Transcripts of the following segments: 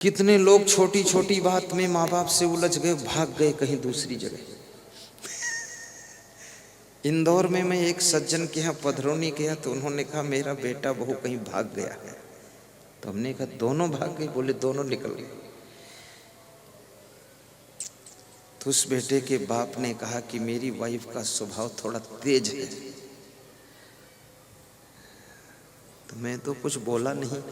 कितने लोग छोटी छोटी बात में माँ बाप से उलझ गए, भाग गए कहीं दूसरी जगह। इंदौर में मैं एक सज्जन के यहाँ पधरौनी गया तो उन्होंने कहा मेरा बेटा बहू कहीं भाग गया है। तो हमने कहा दोनों भाग गए? बोले दोनों निकल गए। तो उस बेटे के बाप ने कहा कि मेरी वाइफ का स्वभाव थोड़ा तेज है। तो मैं तो कुछ बोला नहीं।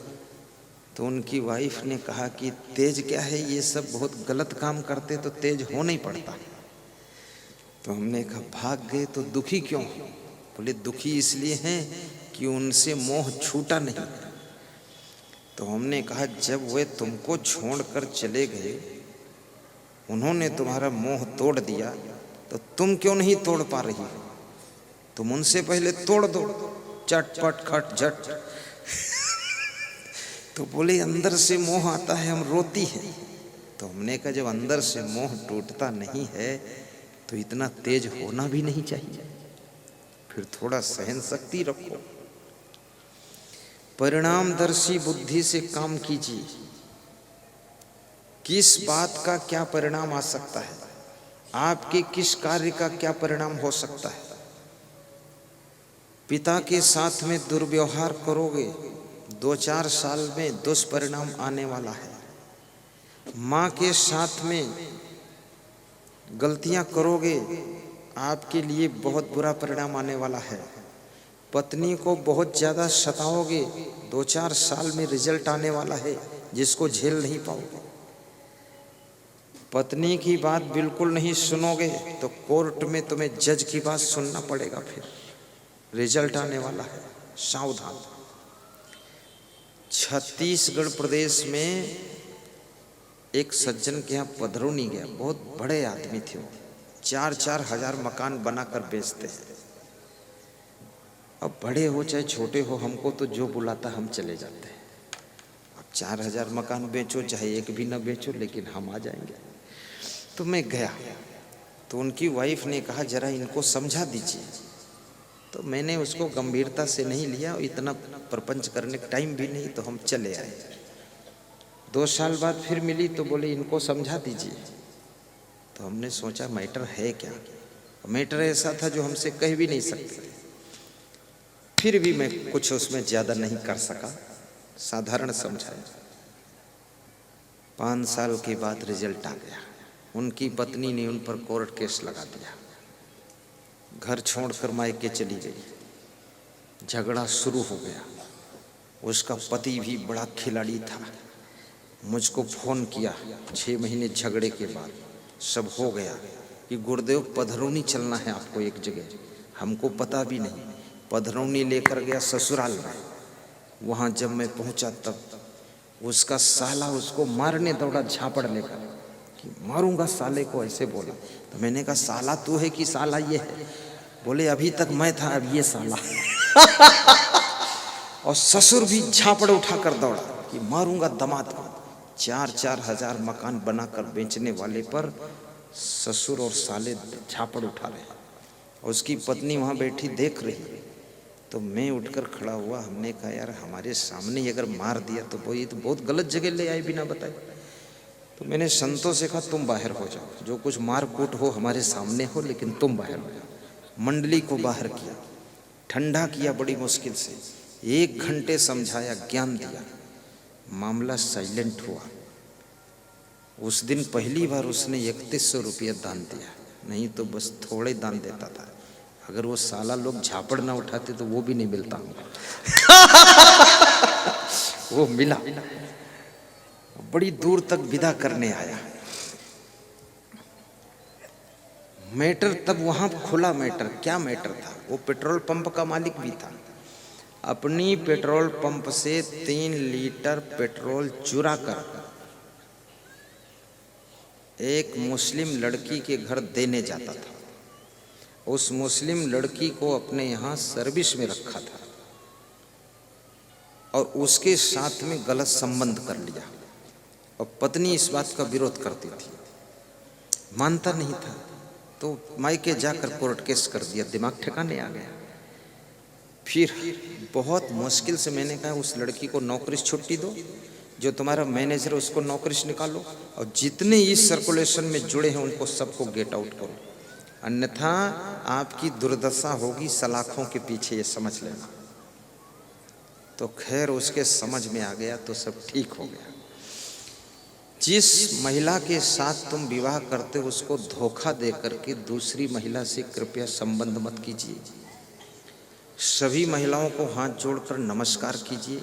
तो उनकी वाइफ ने कहा कि तेज क्या है, ये सब बहुत गलत काम करते तो तेज हो नहीं पड़ता। तो हमने कहा भाग गए तो दुखी क्यों? बोले दुखी इसलिए हैं कि उनसे मोह छूटा नहीं। तो हमने कहा जब वे तुमको छोड़कर चले गए, उन्होंने तुम्हारा मोह तोड़ दिया, तो तुम क्यों नहीं तोड़ पा रही हो? तुम उनसे पहले तोड़ दो, चटपट खट झट। तो बोले अंदर से मोह आता है, हम रोती हैं। तो हमने कहा जब अंदर से मोह टूटता नहीं है तो इतना तेज होना भी नहीं चाहिए, फिर थोड़ा सहन शक्ति रखो। परिणामदर्शी बुद्धि से काम कीजिए। किस बात का क्या परिणाम आ सकता है, आपके किस कार्य का क्या परिणाम हो सकता है। पिता के साथ में दुर्व्यवहार करोगे, 2-4 साल में दुष्परिणाम आने वाला है। माँ के साथ में गलतियां करोगे, आपके लिए बहुत बुरा परिणाम आने वाला है। पत्नी को बहुत ज़्यादा सताओगे, 2-4 साल में रिजल्ट आने वाला है जिसको झेल नहीं पाओगे। पत्नी की बात बिल्कुल नहीं सुनोगे तो कोर्ट में तुम्हें जज की बात सुनना पड़ेगा, फिर रिजल्ट आने वाला है, सावधान। छत्तीसगढ़ प्रदेश में एक सज्जन के यहाँ पधरौनी गया, बहुत बड़े आदमी थे वो, 4-4 हजार मकान बनाकर बेचते हैं। अब बड़े हो चाहे छोटे हो, हमको तो जो बुलाता हम चले जाते हैं। अब 4,000 मकान बेचो चाहे एक भी ना बेचो, लेकिन हम आ जाएंगे। तो मैं गया तो उनकी वाइफ ने कहा जरा इनको समझा दीजिए। तो मैंने उसको गंभीरता से नहीं लिया, इतना प्रपंच करने का टाइम भी नहीं, तो हम चले आए। 2 साल बाद फिर मिली तो बोले इनको समझा दीजिए। तो हमने सोचा मैटर है क्या। मैटर ऐसा था जो हमसे कह भी नहीं सकते। फिर भी मैं कुछ उसमें ज़्यादा नहीं कर सका, साधारण समझाया। 5 साल के बाद रिजल्ट आ गया। उनकी पत्नी ने उन पर कोर्ट केस लगा दिया, घर छोड़कर मायके चली गई। झगड़ा शुरू हो गया। उसका पति भी बड़ा खिलाड़ी था, मुझको फ़ोन किया 6 महीने झगड़े के बाद। सब हो गया कि गुरुदेव पधरौनी चलना है आपको एक जगह। हमको पता भी नहीं। पधरौनी लेकर गया ससुराल में। वहाँ जब मैं पहुँचा तब उसका साला उसको मारने दौड़ा झापड़ लेकर कि मारूंगा साले को, ऐसे बोला। तो मैंने कहा साला तू है कि साला ये है? बोले अभी तक मैं था, अब ये साला। और ससुर भी झापड़ उठाकर दौड़ा कि मारूंगा दामाद को। 4-4 हजार मकान बनाकर बेचने वाले पर ससुर और साले झापड़ उठा रहे। और उसकी पत्नी वहाँ बैठी देख रही। तो मैं उठकर खड़ा हुआ। हमने कहा यार हमारे सामने ही अगर मार दिया तो वो ये तो बहुत गलत जगह ले आए बिना बताए। तो मैंने संतों से कहा तुम बाहर हो जाओ, जो कुछ मार कूट हो हमारे सामने हो, लेकिन तुम बाहर हो जाओ। मंडली को बाहर किया, ठंडा किया बड़ी मुश्किल से। 1 घंटे समझाया, ज्ञान दिया, मामला साइलेंट हुआ। उस दिन पहली बार उसने 3100 रुपया दान दिया, नहीं तो बस थोड़े दान देता था। अगर वो साला लोग झापड़ ना उठाते तो वो भी नहीं मिलता वो मिला। बड़ी दूर तक विदा करने आया। मैटर तब वहां खुला। मैटर क्या मैटर था? वो पेट्रोल पंप का मालिक भी था। अपनी पेट्रोल पंप से 3 लीटर पेट्रोल चुरा कर एक मुस्लिम लड़की के घर देने जाता था। उस मुस्लिम लड़की को अपने यहाँ सर्विस में रखा था और उसके साथ में गलत संबंध कर लिया। और पत्नी इस बात का विरोध करती थी, मानता नहीं था। तो मायके जाकर कोर्ट केस कर दिया, दिमाग ठिकाने आ गया। फिर बहुत मुश्किल से मैंने कहा उस लड़की को नौकरी से छुट्टी दो, जो तुम्हारा मैनेजर है उसको नौकरी से निकालो, और जितने इस सर्कुलेशन में जुड़े हैं उनको सबको गेट आउट करो, अन्यथा आपकी दुर्दशा होगी सलाखों के पीछे, ये समझ लेना। तो खैर उसके समझ में आ गया तो सब ठीक हो गया। जिस महिला के साथ तुम विवाह करते हो उसको धोखा दे करके दूसरी महिला से कृपया संबंध मत कीजिए। सभी महिलाओं को हाथ जोड़कर नमस्कार कीजिए।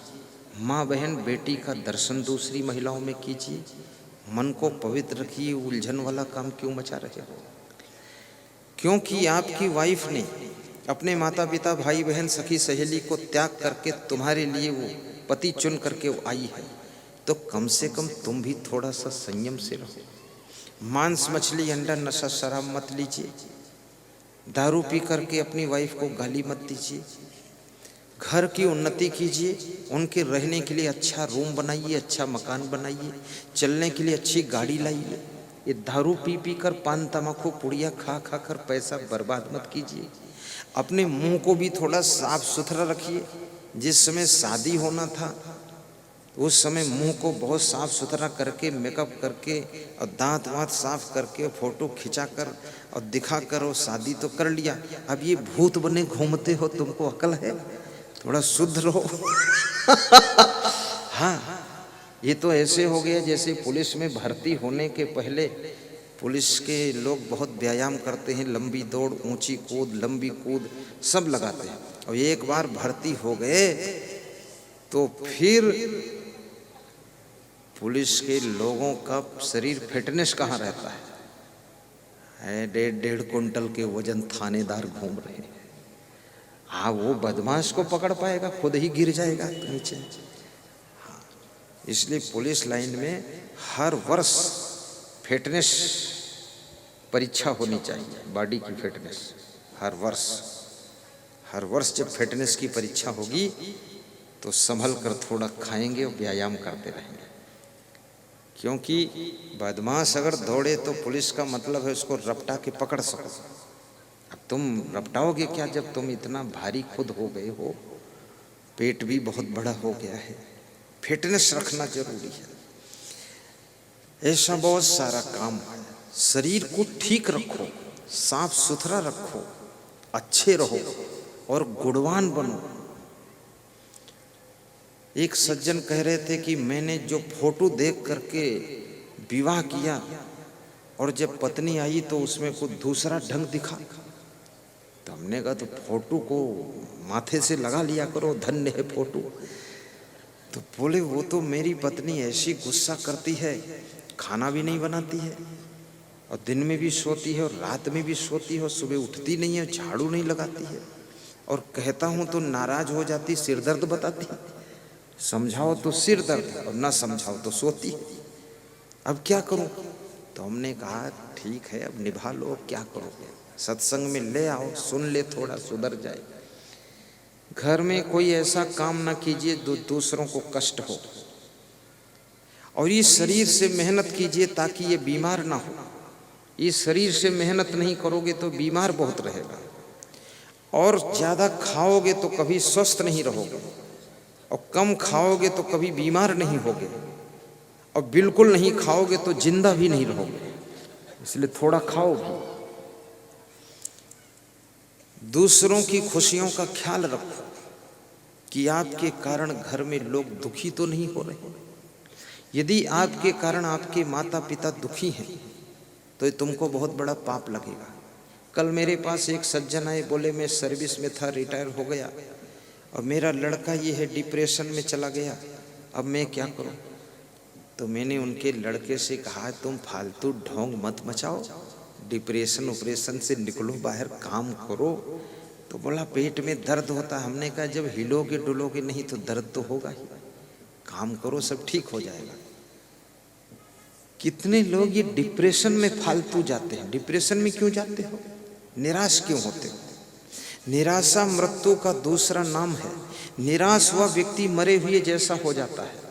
माँ बहन बेटी का दर्शन दूसरी महिलाओं में कीजिए। मन को पवित्र रखिए। उलझन वाला काम क्यों मचा रहे हो? क्योंकि आपकी वाइफ ने अपने माता पिता भाई बहन सखी सहेली को त्याग करके तुम्हारे लिए वो पति चुन करके वो आई है, तो कम से कम तुम भी थोड़ा सा संयम से रहो। मांस मछली अंडा नशा शराब मत लीजिए। दारू पी करके अपनी वाइफ को गाली मत दीजिए। घर की उन्नति कीजिए। उनके रहने के लिए अच्छा रूम बनाइए, अच्छा मकान बनाइए, चलने के लिए अच्छी गाड़ी लाइए। ये दारू पी पी कर पान तम्बाकू पुड़िया खा खा कर पैसा बर्बाद मत कीजिए। अपने मुंह को भी थोड़ा साफ सुथरा रखिए। जिस समय शादी होना था उस समय मुंह को बहुत साफ सुथरा करके मेकअप करके और दांत वाँत साफ करके फोटो खिंचा कर और दिखा कर और शादी तो कर लिया। अब ये भूत बने घूमते हो, तुमको अकल है? थोड़ा शुद्ध रहो। हाँ, ये तो ऐसे हो गया जैसे पुलिस में भर्ती होने के पहले पुलिस के लोग बहुत व्यायाम करते हैं, लंबी दौड़, ऊंची कूद, लंबी कूद सब लगाते हैं, और एक बार भर्ती हो गए तो फिर पुलिस के लोगों का शरीर फिटनेस कहाँ रहता है? 1.5 कुंटल के वजन थानेदार घूम रहे हैं। हाँ, वो बदमाश को पकड़ पाएगा? खुद ही गिर जाएगा नीचे। हाँ, इसलिए पुलिस लाइन में हर वर्ष फिटनेस परीक्षा होनी चाहिए, बॉडी की फिटनेस। हर वर्ष जब फिटनेस की परीक्षा होगी तो संभल कर थोड़ा खाएंगे और व्यायाम करते रहेंगे। क्योंकि बदमाश अगर दौड़े तो पुलिस का मतलब है उसको रपटा के पकड़ सको। अब तुम रपटाओगे क्या जब तुम इतना भारी खुद हो गए हो, पेट भी बहुत बड़ा हो गया है। फिटनेस रखना जरूरी है। ऐसा बहुत सारा काम है। शरीर को ठीक रखो, साफ सुथरा रखो, अच्छे रहो और गुणवान बनो। एक सज्जन कह रहे थे कि मैंने जो फोटो देख करके विवाह किया और जब पत्नी आई तो उसमें कुछ दूसरा ढंग दिखा। तो हमने कहा तो फोटो को माथे से लगा लिया करो, धन्य है फोटो। तो बोले वो तो मेरी पत्नी ऐसी गुस्सा करती है, खाना भी नहीं बनाती है और दिन में भी सोती है और रात में भी सोती है और सुबह उठती नहीं है, झाड़ू नहीं लगाती है, और कहता हूँ तो नाराज हो जाती, सिर दर्द बताती है। समझाओ तो सिर दर्द और ना समझाओ तो सोती। अब क्या करूं? तो हमने कहा ठीक है, अब निभा लो, क्या करोगे? सत्संग में ले आओ, सुन ले, थोड़ा सुधर जाए। घर में कोई ऐसा काम ना कीजिए जो दूसरों को कष्ट हो, और इस शरीर से मेहनत कीजिए ताकि ये बीमार ना हो। इस शरीर से मेहनत नहीं करोगे तो बीमार बहुत रहेगा, और ज्यादा खाओगे तो कभी स्वस्थ नहीं रहोगे, और कम खाओगे तो कभी बीमार नहीं होगे, और बिल्कुल नहीं खाओगे तो जिंदा भी नहीं रहोगे। इसलिए थोड़ा खाओ भी। दूसरों की खुशियों का ख्याल रखो कि आपके कारण घर में लोग दुखी तो नहीं हो रहे। यदि आपके कारण आपके माता पिता दुखी हैं तो तुमको बहुत बड़ा पाप लगेगा। कल मेरे पास एक सज्जन आए, बोले मैं सर्विस में था, रिटायर हो गया और मेरा लड़का ये है डिप्रेशन में चला गया, अब मैं क्या करूं? तो मैंने उनके लड़के से कहा तुम फालतू ढोंग मत मचाओ, डिप्रेशन ऑपरेशन से निकलो, बाहर काम करो। तो बोला पेट में दर्द होता। हमने कहा जब हिलोगे डुलोगे नहीं तो दर्द तो होगा ही, काम करो, सब ठीक हो जाएगा। कितने लोग ये डिप्रेशन में फालतू जाते हैं। डिप्रेशन में क्यों जाते हो? निराश क्यों होते हो? निराशा मृत्यु का दूसरा नाम है। निराश हुआ व्यक्ति मरे हुए जैसा हो जाता है।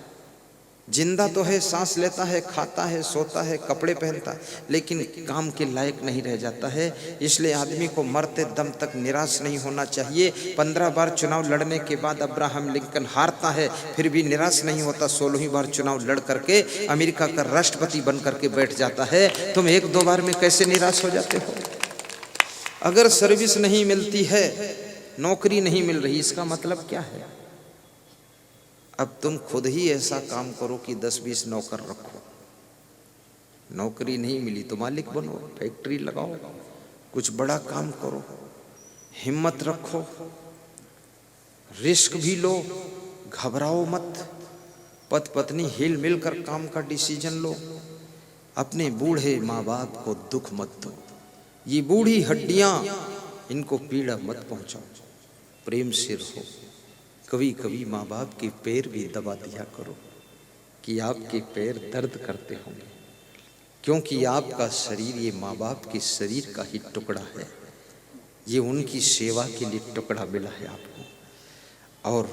जिंदा तो है, सांस लेता है, खाता है, सोता है, कपड़े पहनता है, लेकिन काम के लायक नहीं रह जाता है। इसलिए आदमी को मरते दम तक निराश नहीं होना चाहिए। 15 बार चुनाव लड़ने के बाद अब्राहम लिंकन हारता है, फिर भी निराश नहीं होता। 16वीं बार चुनाव लड़ करके अमेरिका का राष्ट्रपति बन करके बैठ जाता है। तुम 1-2 बार में कैसे निराश हो जाते हो? अगर सर्विस नहीं मिलती है, नौकरी नहीं मिल रही, इसका मतलब क्या है? अब तुम खुद ही ऐसा काम करो कि 10-20 नौकर रखो। नौकरी नहीं मिली तो मालिक बनो, फैक्ट्री लगाओ, कुछ बड़ा काम करो, हिम्मत रखो, रिस्क भी लो, घबराओ मत। पति पत्नी हिल मिल कर काम का डिसीजन लो। अपने बूढ़े माँ बाप को दुख मत दो। ये बूढ़ी हड्डियां, इनको पीड़ा मत पहुंचाओ, प्रेम से रहो। कभी कभी माँ बाप के पैर भी दबा दिया करो कि आपके पैर दर्द करते होंगे, क्योंकि आपका शरीर ये माँ बाप के शरीर का ही टुकड़ा है। ये उनकी सेवा के लिए टुकड़ा मिला है आपको। और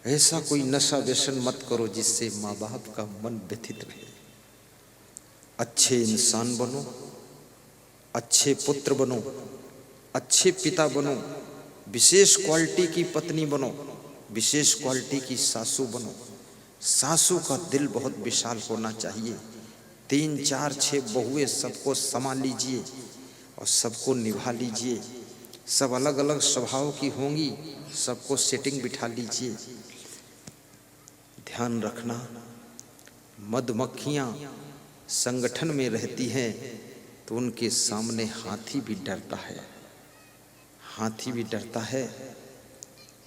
ऐसा कोई नशा व्यसन मत करो जिससे माँ बाप का मन व्यथित रहे। अच्छे इंसान बनो, अच्छे पुत्र बनो, अच्छे पिता बनो, विशेष क्वालिटी की पत्नी बनो, विशेष क्वालिटी की सासू बनो। सासू का दिल बहुत विशाल होना चाहिए। 3, 4, 6 बहुएं सबको संभाल लीजिए और सबको निभा लीजिए। सब अलग अलग स्वभाव की होंगी, सबको सेटिंग बिठा लीजिए। ध्यान रखना, मधुमक्खियाँ संगठन में रहती हैं तो उनके सामने हाथी भी डरता है, हाथी भी डरता है।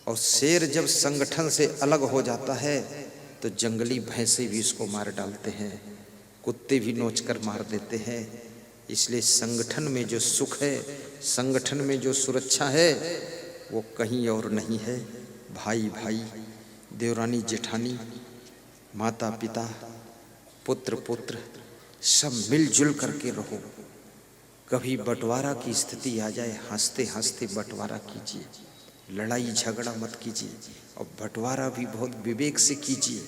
और शेर जब संगठन से अलग हो जाता है तो जंगली भैंसे भी उसको मार डालते हैं, कुत्ते भी नोच कर मार देते हैं। इसलिए संगठन में जो सुख है, संगठन में जो सुरक्षा है, वो कहीं और नहीं है। भाई भाई, देवरानी जेठानी, माता पिता, पुत्र पुत्र, सब मिलजुल करके रहो। कभी बंटवारा की स्थिति आ जाए, हंसते हंसते बंटवारा कीजिए, लड़ाई झगड़ा मत कीजिए, और बंटवारा भी बहुत विवेक से कीजिए।